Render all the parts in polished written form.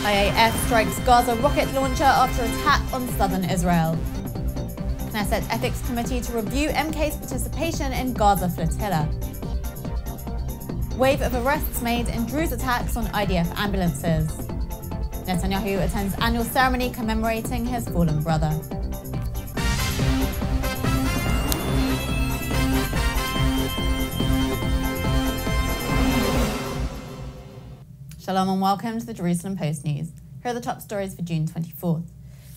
IAF strikes Gaza rocket launcher after attack on southern Israel. Knesset Ethics Committee to review MK's participation in Gaza flotilla. Wave of arrests made in Druze attacks on IDF ambulances. Netanyahu attends annual ceremony commemorating his fallen brother. Shalom and welcome to the Jerusalem Post News. Here are the top stories for June 24th.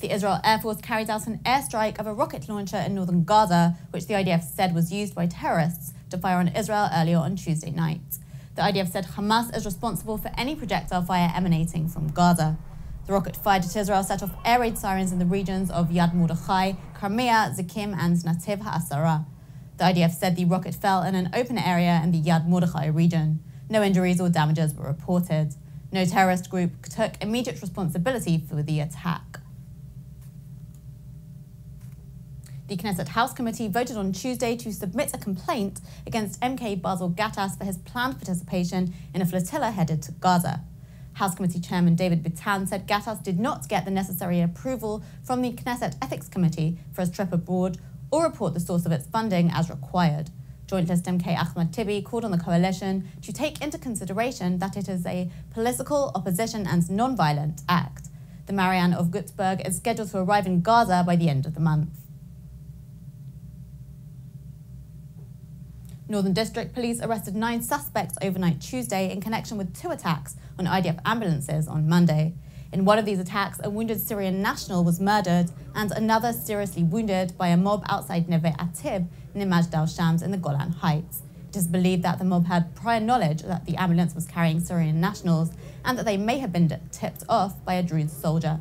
The Israel Air Force carried out an airstrike of a rocket launcher in northern Gaza, which the IDF said was used by terrorists to fire on Israel earlier on Tuesday night. The IDF said Hamas is responsible for any projectile fire emanating from Gaza. The rocket fired at Israel set off air raid sirens in the regions of Yad Mordechai, Karmia, Zikim and Nativ HaAsara. The IDF said the rocket fell in an open area in the Yad Mordechai region. No injuries or damages were reported. No terrorist group took immediate responsibility for the attack. The Knesset House Committee voted on Tuesday to submit a complaint against MK Basil Gattas for his planned participation in a flotilla headed to Gaza. House Committee Chairman David Bitan said Gattas did not get the necessary approval from the Knesset Ethics Committee for his trip abroad or report the source of its funding as required. Joint List MK Ahmad Tibi called on the coalition to take into consideration that it is a political, opposition and non-violent act. The Marianne of Gutzberg is scheduled to arrive in Gaza by the end of the month. Northern District Police arrested 9 suspects overnight Tuesday in connection with 2 attacks on IDF ambulances on Monday. In one of these attacks, a wounded Syrian national was murdered and another seriously wounded by a mob outside Neve Atib near Majd al-Shams in the Golan Heights. It is believed that the mob had prior knowledge that the ambulance was carrying Syrian nationals and that they may have been tipped off by a Druze soldier.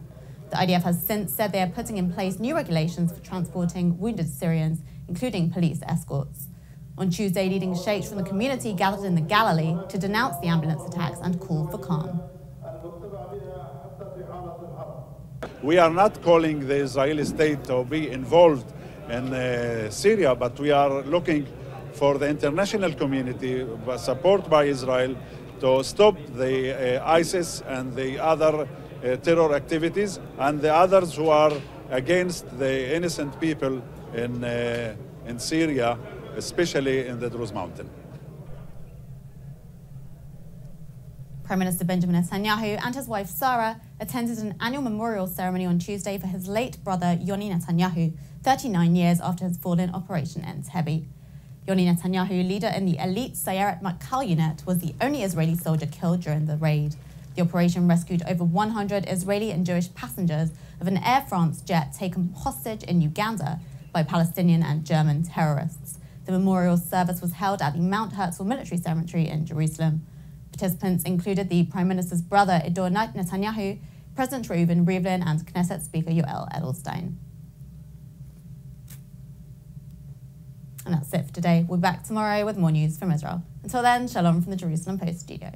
The IDF has since said they are putting in place new regulations for transporting wounded Syrians, including police escorts. On Tuesday, leading sheikhs from the community gathered in the Galilee to denounce the ambulance attacks and call for calm. We are not calling the Israeli state to be involved in Syria, but we are looking for the international community, support by Israel, to stop the ISIS and the other terror activities and the others who are against the innocent people in Syria, especially in the Druze Mountain. Prime Minister Benjamin Netanyahu and his wife Sarah attended an annual memorial ceremony on Tuesday for his late brother Yoni Netanyahu, 39 years after his fall in Operation Entebbe. Yoni Netanyahu, leader in the elite Sayeret Matkal unit, was the only Israeli soldier killed during the raid. The operation rescued over 100 Israeli and Jewish passengers of an Air France jet taken hostage in Uganda by Palestinian and German terrorists. The memorial service was held at the Mount Herzl Military Cemetery in Jerusalem. Participants included the Prime Minister's brother, Idor Netanyahu, President Reuven Rivlin, and Knesset Speaker Yoel Edelstein. And that's it for today. We'll be back tomorrow with more news from Israel. Until then, shalom from the Jerusalem Post studio.